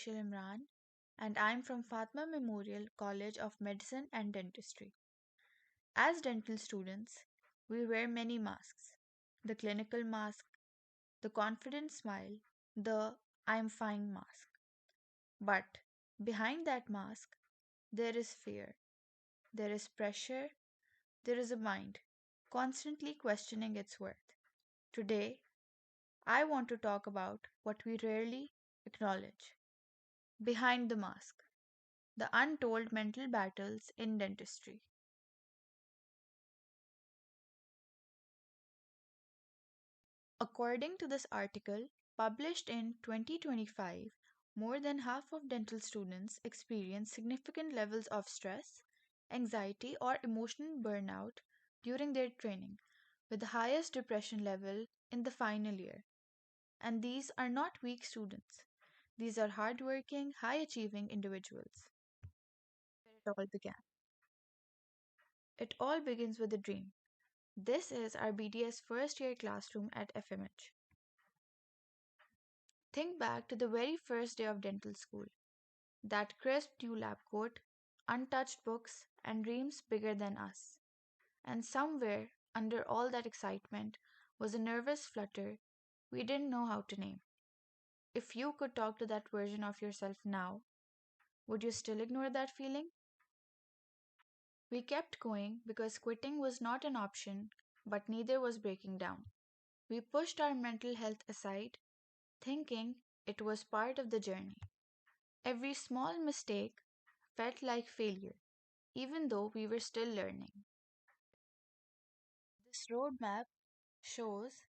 Imran, and I'm from Fatma Memorial College of Medicine and Dentistry. As dental students, we wear many masks: the clinical mask, the confident smile, the I'm fine mask. But behind that mask, there is fear, there is pressure, there is a mind constantly questioning its worth. Today, I want to talk about what we rarely acknowledge: behind the mask, the untold mental battles in dentistry. According to this article, published in 2025, more than half of dental students experience significant levels of stress, anxiety, or emotional burnout during their training, with the highest depression level in the final year. And these are not weak students. These are hardworking, high achieving individuals. It all began. It all begins with a dream. This is our BDS first year classroom at FMH. Think back to the very first day of dental school. That crisp new lab coat, untouched books, and dreams bigger than us. And somewhere under all that excitement was a nervous flutter we didn't know how to name. If you could talk to that version of yourself now, would you still ignore that feeling? We kept going because quitting was not an option, but neither was breaking down. We pushed our mental health aside, thinking it was part of the journey. Every small mistake felt like failure, even though we were still learning. This roadmap shows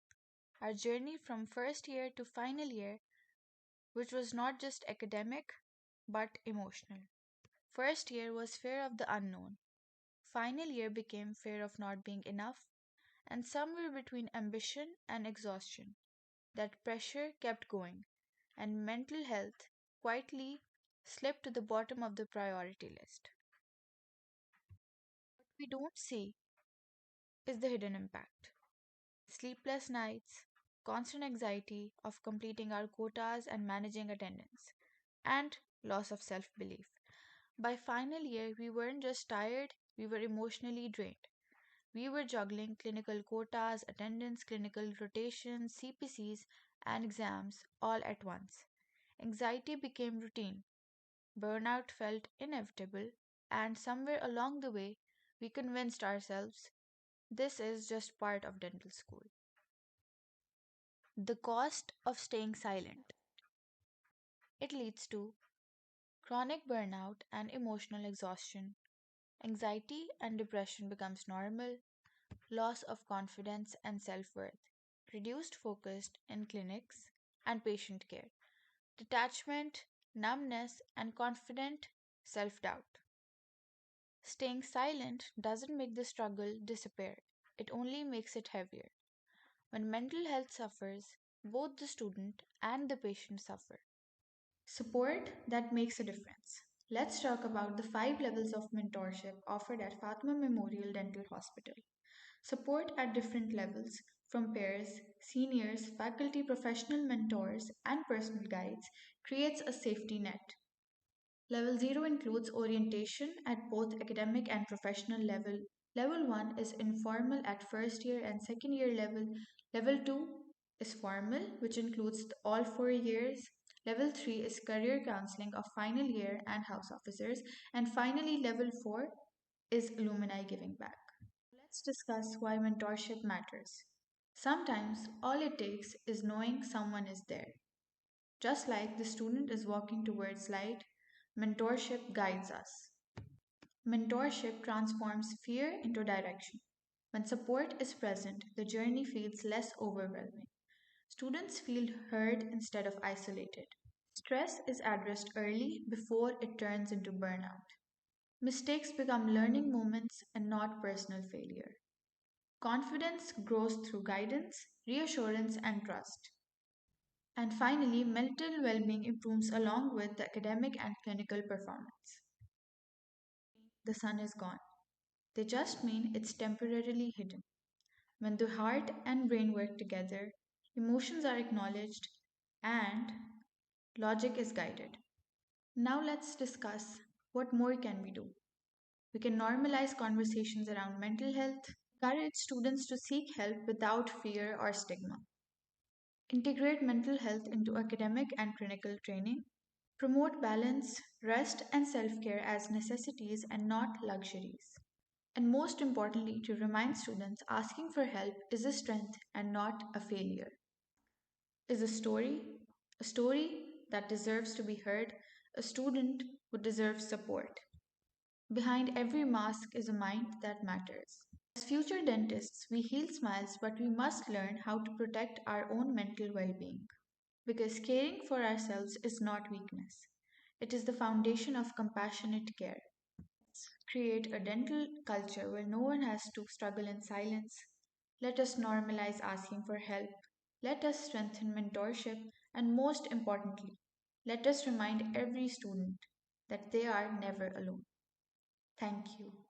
our journey from first year to final year, which was not just academic but emotional. First year was fear of the unknown. Final year became fear of not being enough, and somewhere between ambition and exhaustion, that pressure kept going, and mental health quietly slipped to the bottom of the priority list. What we don't see is the hidden impact: sleepless nights, constant anxiety of completing our quotas and managing attendance, and loss of self belief. By final year, we weren't just tired, we were emotionally drained. We were juggling clinical quotas, attendance, clinical rotations, CPCs, and exams all at once. Anxiety became routine, burnout felt inevitable, and somewhere along the way, we convinced ourselves this is just part of dental school. The cost of staying silent. It leads to chronic burnout and emotional exhaustion. Anxiety and depression becomes normal, loss of confidence and self-worth, reduced focus in clinics and patient care, detachment, numbness, and confident self-doubt. Staying silent doesn't make the struggle disappear, it only makes it heavier. When mental health suffers, both the student and the patient suffer. Support that makes a difference. Let's talk about the 5 levels of mentorship offered at Fatma Memorial Dental Hospital. Support at different levels, from peers, seniors, faculty, professional mentors, and personal guides, creates a safety net. Level 0 includes orientation at both academic and professional level. Level 1 is informal at first year and second year level. Level 2 is formal, which includes all 4 years. Level 3 is career counseling of final year and house officers. And finally, level 4 is alumni giving back. Let's discuss why mentorship matters. Sometimes all it takes is knowing someone is there. Just like the student is walking towards light, mentorship guides us. Mentorship transforms fear into direction. When support is present, the journey feels less overwhelming. Students feel heard instead of isolated. Stress is addressed early before it turns into burnout. Mistakes become learning moments and not personal failure. Confidence grows through guidance, reassurance, and trust. And finally, mental well being improves along with the academic and clinical performance. The sun is gone. They just mean it's temporarily hidden. When the heart and brain work together, emotions are acknowledged and logic is guided. Now let's discuss what more can we do. We can normalize conversations around mental health, encourage students to seek help without fear or stigma, integrate mental health into academic and clinical training, promote balance, rest, and self care as necessities and not luxuries. And most importantly, to remind students asking for help is a strength and not a failure. Is a story that deserves to be heard, a student who deserves support. Behind every mask is a mind that matters. As future dentists, we heal smiles, but we must learn how to protect our own mental well being. Because caring for ourselves is not weakness, it is the foundation of compassionate care. Create a dental culture where no one has to struggle in silence. Let us normalize asking for help. Let us strengthen mentorship. And most importantly, let us remind every student that they are never alone. Thank you.